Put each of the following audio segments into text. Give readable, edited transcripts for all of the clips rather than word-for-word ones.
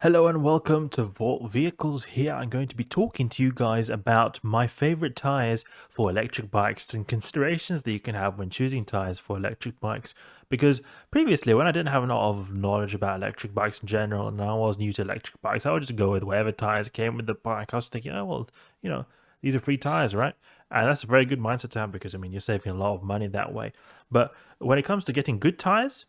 Hello and welcome to Vault Vehicles. Here I'm going to be talking to you guys about my favorite tires for electric bikes and considerations that you can have when choosing tires for electric bikes. Because previously, when I didn't have a lot of knowledge about electric bikes in general and I was new to electric bikes, I would just go with whatever tires came with the bike. I was thinking, oh, well, these are free tires, right? And that's a very good mindset to have because, you're saving a lot of money that way. But when it comes to getting good tires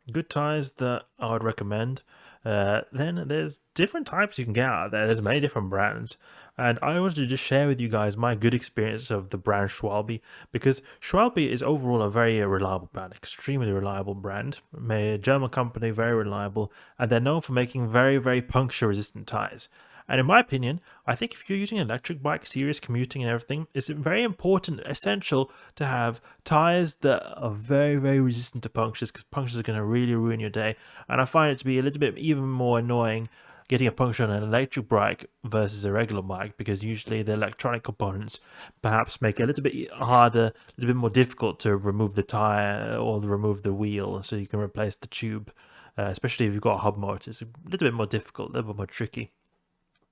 that I would recommend, then there's different types you can get out there. There's many different brands. And I wanted to just share with you guys my good experience of the brand Schwalbe, because Schwalbe is overall a very reliable brand, extremely reliable brand. A German company, very reliable, and they're known for making very, very puncture resistant tires. And in my opinion, I think if you're using an electric bike, serious commuting and everything, it's very important, essential to have tires that are very, very resistant to punctures, because punctures are going to really ruin your day. And I find it to be a little bit even more annoying getting a puncture on an electric bike versus a regular bike, because usually the electronic components perhaps make it a little bit harder, a little bit more difficult to remove the tire or remove the wheel so you can replace the tube, especially if you've got a hub motor. It's a little bit more difficult, a little bit more tricky.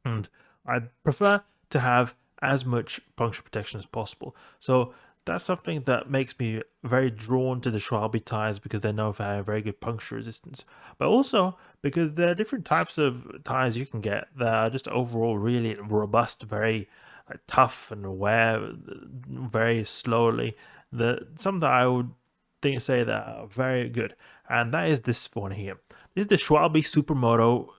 And I prefer to have as much puncture protection as possible. So that's something that makes me very drawn to the Schwalbe tires, because they know they have very good puncture resistance. But also because there are different types of tires you can get that are just overall really robust, very tough and wear very slowly. Some that I would say that are very good, and that is this one here. This is the Schwalbe Supermoto,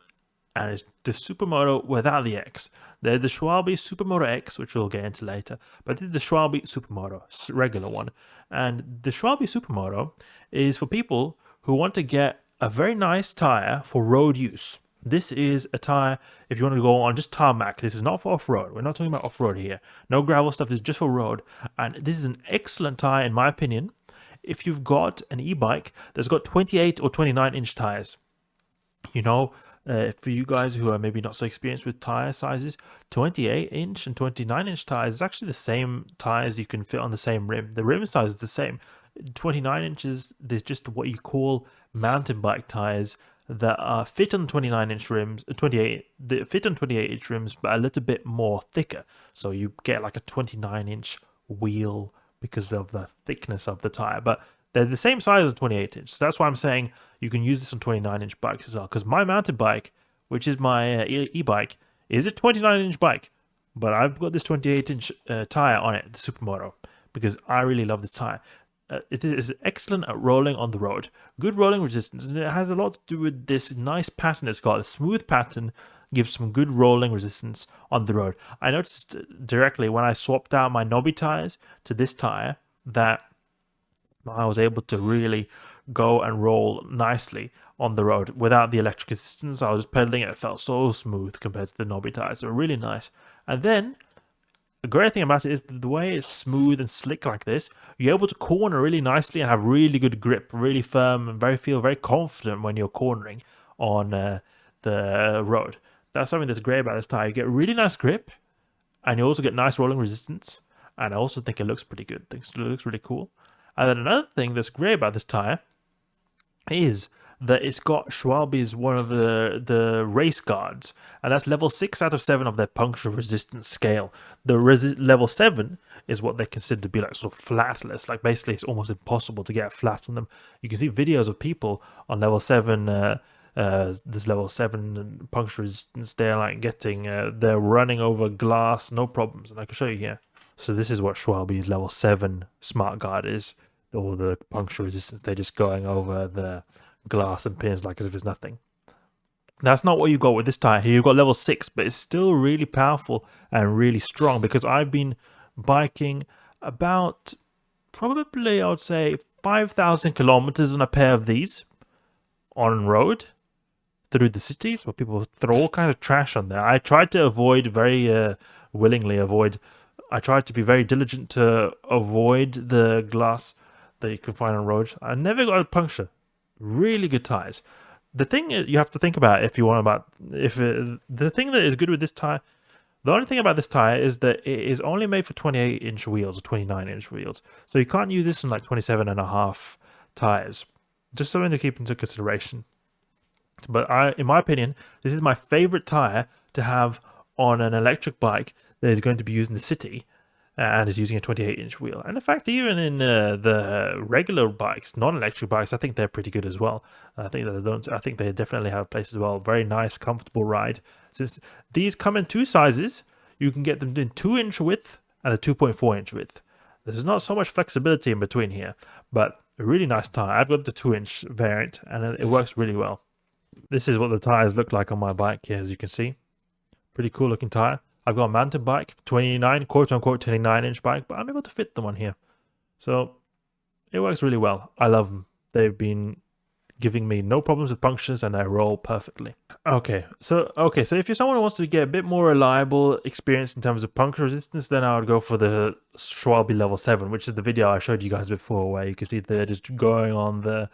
and it's the Supermoto without the X. There's the Schwalbe Supermoto X, which we'll get into later, but this is the Schwalbe Supermoto, regular one. And the Schwalbe Supermoto is for people who want to get a very nice tire for road use. This is a tire if you want to go on just tarmac. This is not for off-road. We're not talking about off-road here. No gravel stuff. This is just for road. And this is an excellent tire, in my opinion, if you've got an e-bike that's got 28 or 29-inch tires. For you guys who are maybe not so experienced with tire sizes, 28-inch and 29-inch tires is actually the same tires you can fit on the same rim. The rim size is the same. 29 inches, there's just what you call mountain bike tires that are fit on 29-inch rims, they fit on 28-inch rims, but a little bit more thicker. So you get like a 29-inch wheel because of the thickness of the tire. But they're the same size as 28-inch. So that's why I'm saying you can use this on 29-inch bikes as well. Because my mountain bike, which is my e-bike, is a 29-inch bike. But I've got this 28-inch tire on it, the Supermoto, because I really love this tire. It is excellent at rolling on the road. Good rolling resistance. And it has a lot to do with this nice pattern it's got. A smooth pattern gives some good rolling resistance on the road. I noticed directly when I swapped out my knobby tires to this tire that I was able to really go and roll nicely on the road without the electric assistance. I was just pedaling it. It felt so smooth compared to the knobby tires. So really nice. And then the great thing about it is the way it's smooth and slick like this, you're able to corner really nicely and have really good grip, really firm, and feel very confident when you're cornering on the road. That's something that's great about this tire. You get really nice grip, and you also get nice rolling resistance. And I also think it looks pretty good. I think it looks really cool. And then another thing that's great about this tire is that it's got Schwalbe's one of the race guards, and that's level 6 out of 7 of their puncture resistance scale. The level 7 is what they consider to be like sort of flatless, like basically it's almost impossible to get flat on them. You can see videos of people on level 7, this level 7 puncture resistance, they're like they're running over glass, no problems, and I can show you here. So this is what Schwalbe's level 7 smart guard is. All the puncture resistance, they're just going over the glass and pins like as if it's nothing. That's not what you got with this tire here. You've got level 6, but it's still really powerful and really strong, because I've been biking about probably, I would say, 5,000 kilometers on a pair of these on road through the cities where people throw all kinds of trash on there. I tried to avoid I tried to be very diligent to avoid the glass that you can find on roads. I never got a puncture. Really good tires. The thing you have to think about the thing that is good with this tire, the only thing about this tire is that it is only made for 28-inch wheels or 29-inch wheels. So you can't use this on like 27.5 tires. Just something to keep into consideration. But in my opinion, this is my favorite tire to have on an electric bike that is going to be used in the city and is using a 28-inch wheel. And in fact, even in the regular bikes, non-electric bikes, I think they're pretty good as well. I think they definitely have a place as well. Very nice, comfortable ride. Since these come in two sizes, you can get them in 2-inch width and a 2.4-inch width. There's not so much flexibility in between here, but a really nice tire. I've got the 2-inch variant, and it works really well. This is what the tires look like on my bike here, as you can see. Pretty cool looking tire. I've got a mountain bike, 29, quote unquote 29-inch bike, but I'm able to fit them on here. So it works really well. I love them. They've been giving me no problems with punctures and they roll perfectly. Okay, so if you're someone who wants to get a bit more reliable experience in terms of puncture resistance, then I would go for the Schwalbe Level 7, which is the video I showed you guys before, where you can see they're just going on the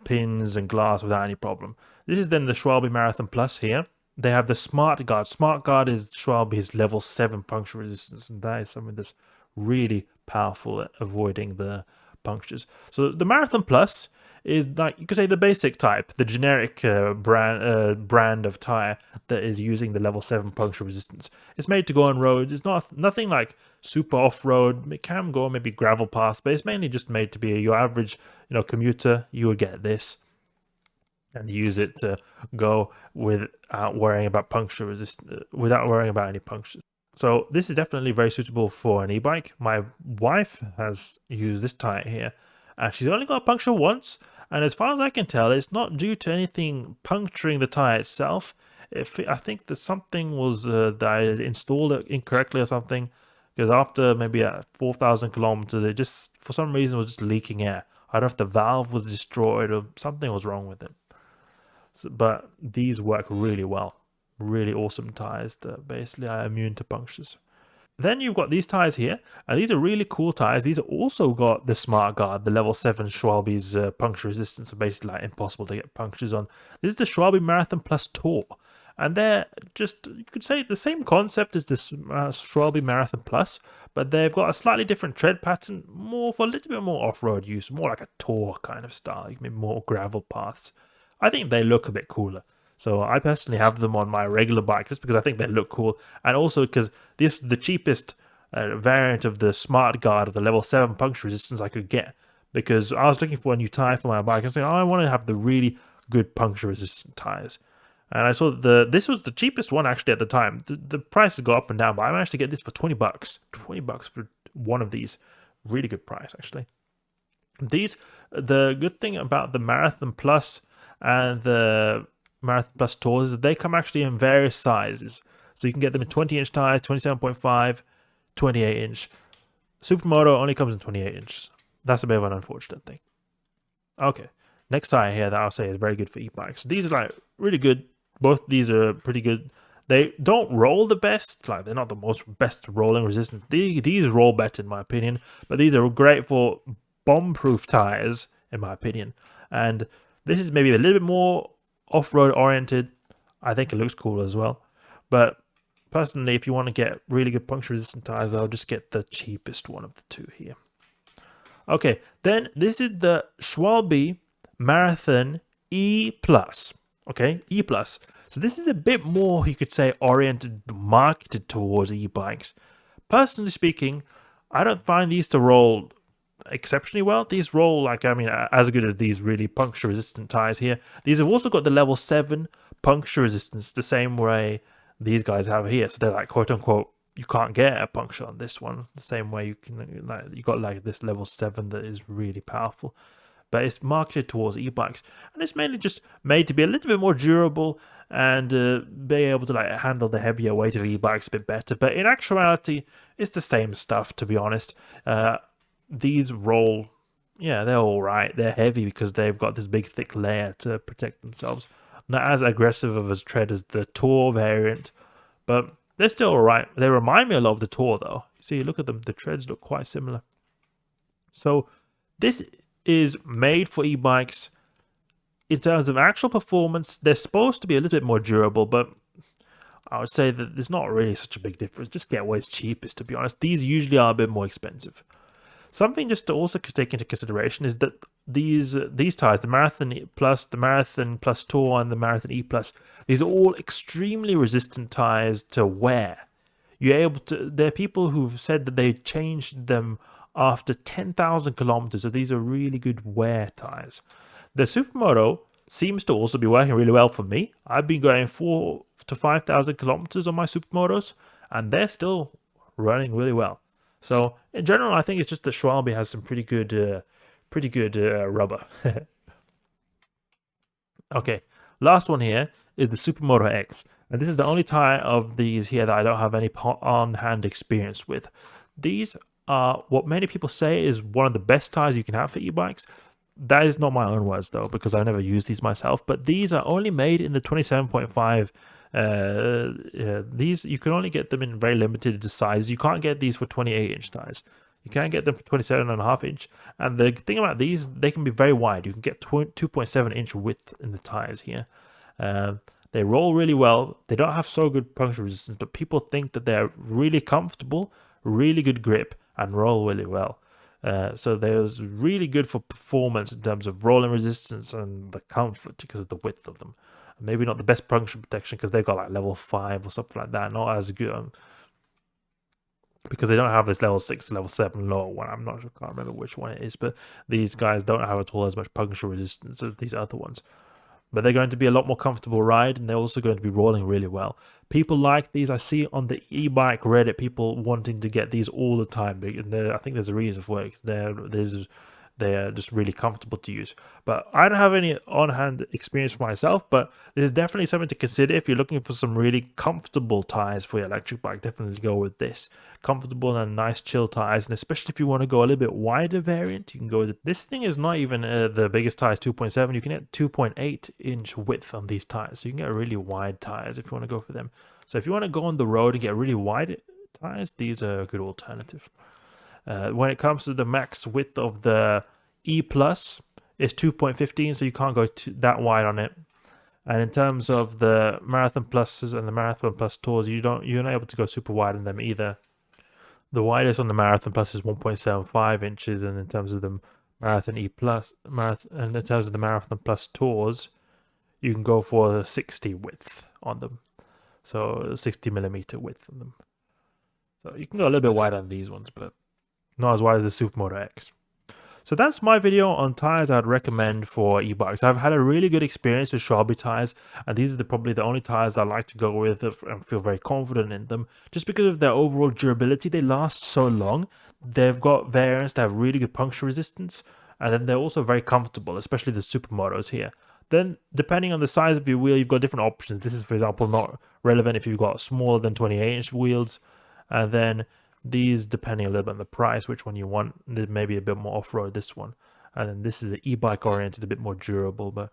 pins and glass without any problem. This is then the Schwalbe Marathon Plus here. They have the Smart Guard. Smart Guard is Schwalbe's level 7 puncture resistance, and that is something that's really powerful at avoiding the punctures. So the Marathon Plus is, like, you could say, the basic type, the generic brand of tire that is using the level 7 puncture resistance. It's made to go on roads. It's nothing like super off-road. It can go maybe gravel paths, but it's mainly just made to be your average, commuter. You would get this and use it to go without worrying about puncture resistance, without worrying about any punctures. So this is definitely very suitable for an e-bike. My wife has used this tire here, and she's only got a puncture once. And as far as I can tell, it's not due to anything puncturing the tire itself. I think that something was that I installed it incorrectly or something, because after maybe 4,000 kilometers, it just, for some reason, was just leaking air. I don't know if the valve was destroyed or something was wrong with it. But these work really well. Really awesome tires that basically are immune to punctures. Then you've got these tires here, and these are really cool tires. These are also got the Smart Guard, the level 7 Schwalbe's puncture resistance, are basically like impossible to get punctures on. This is the Schwalbe Marathon Plus Tour, and they're just, you could say, the same concept as this Schwalbe Marathon Plus, but they've got a slightly different tread pattern, more for a little bit more off-road use, more like a tour kind of style, maybe more gravel paths. I think they look a bit cooler. So I personally have them on my regular bike just because I think they look cool, and also because this is the cheapest variant of the Smart Guard of the level 7 puncture resistance I could get, because I was looking for a new tire for my bike and saying, I want to have the really good puncture resistant tires. And I saw this was the cheapest one actually at the time. The prices go up and down, but I managed to get this for 20 bucks. 20 bucks for one of these. Really good price actually. The good thing about the Marathon Plus and the Marathon Plus Tours is they come actually in various sizes. So you can get them in 20-inch tires, 27.5, 28-inch. Supermoto only comes in 28 inches. That's a bit of an unfortunate thing. Okay, next tire here that I'll say is very good for e-bikes. These are like really good. Both these are pretty good. They don't roll the best, like they're not the most best rolling resistance. These roll better in my opinion, but these are great for bomb-proof tires in my opinion. And this is maybe a little bit more off-road oriented. I think it looks cool as well. But personally, if you want to get really good puncture resistant tires, I'll just get the cheapest one of the two here. Okay, then this is the Schwalbe Marathon E+. Okay, E+. So this is a bit more, you could say, marketed towards e-bikes. Personally speaking, I don't find these to roll exceptionally well. These roll like, as good as these really puncture resistant tires here. These have also got the level 7 puncture resistance, the same way these guys have here. So they're like, quote unquote, you can't get a puncture on this one the same way you can, like, you got like this level 7 that is really powerful. But it's marketed towards e-bikes, and it's mainly just made to be a little bit more durable and be able to like handle the heavier weight of e-bikes a bit better. But in actuality, it's the same stuff, to be honest. These roll, yeah, they're all right. They're heavy because they've got this big thick layer to protect themselves. Not as aggressive of a tread as the Tour variant, but they're still all right. They remind me a lot of the Tour though. See, look at them. The treads look quite similar. So this is made for e-bikes. In terms of actual performance, they're supposed to be a little bit more durable, but I would say that there's not really such a big difference. Just get what is cheapest, to be honest. These usually are a bit more expensive. Something just to also take into consideration is that these tires, the Marathon Plus, the Marathon Plus Tour, and the Marathon E Plus, these are all extremely resistant tires to wear. You're able to. There are people who've said that they changed them after 10,000 kilometers. So these are really good wear tires. The Supermoto seems to also be working really well for me. I've been going 4,000 to 5,000 kilometers on my Supermotos, and they're still running really well. So in general, I think it's just that Schwalbe has some pretty good rubber. Okay, last one here is the Supermoto X. And this is the only tire of these here that I don't have any on-hand experience with. These are what many people say is one of the best tires you can have for e-bikes. That is not my own words though, because I've never used these myself. But these are only made in the 27.5. These, you can only get them in very limited size. You can't get these for 28-inch tires. You can get them for 27.5-inch. And the thing about these, they can be very wide. You can get 2.7-inch width in the tires here. They roll really well. They don't have so good puncture resistance, but people think that they're really comfortable, really good grip, and roll really well. So they're really good for performance in terms of rolling resistance and the comfort because of the width of them. Maybe not the best puncture protection because they've got like level 5 or something like that. Not as good because they don't have this level 6, level 7 lower one. I'm not sure, can't remember which one it is, but these guys don't have at all as much puncture resistance as these other ones. But they're going to be a lot more comfortable ride, and they're also going to be rolling really well. People like these. I see on the e-bike Reddit people wanting to get these all the time. And I think there's a reason for it. They're just really comfortable to use. But I don't have any on-hand experience for myself, but this is definitely something to consider. If you're looking for some really comfortable tires for your electric bike, definitely go with this. Comfortable and nice chill tires, and especially if you want to go a little bit wider variant, you can go with it. This thing is not even the biggest tires, 2.7. You can get 2.8-inch width on these tires, so you can get really wide tires if you want to go for them. So if you want to go on the road and get really wide tires, these are a good alternative. When it comes to the max width of the E Plus, it's 2.15, so you can't go that wide on it. And in terms of the Marathon Pluses and the Marathon Plus Tours, you're not able to go super wide on them either. The widest on the Marathon Plus is 1.75 inches, and in terms of the Marathon E Plus, and in terms of the Marathon Plus Tours, you can go for a 60 width on them, so 60 millimeter width on them. So you can go a little bit wider on these ones, but not as wide as the Supermoto X. So that's my video on tires I'd recommend for e-bikes. I've had a really good experience with Schwalbe tires, and these are probably the only tires I like to go with and feel very confident in them. Just because of their overall durability, they last so long. They've got variants that have really good puncture resistance, and then they're also very comfortable, especially the Supermotos here. Then, depending on the size of your wheel, you've got different options. This is, for example, not relevant if you've got smaller than 28-inch wheels, and then these, depending a little bit on the price, which one you want, maybe a bit more off-road, this one. And then this is the e-bike oriented, a bit more durable, but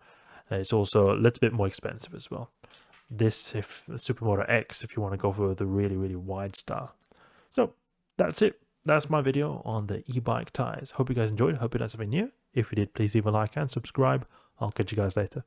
it's also a little bit more expensive as well. This, if Supermoto X, if you want to go for the really, really wide style. So that's it. That's my video on the e-bike tires. Hope you guys enjoyed. Hope you learned something new. If you did, please leave a like and subscribe. I'll catch you guys later.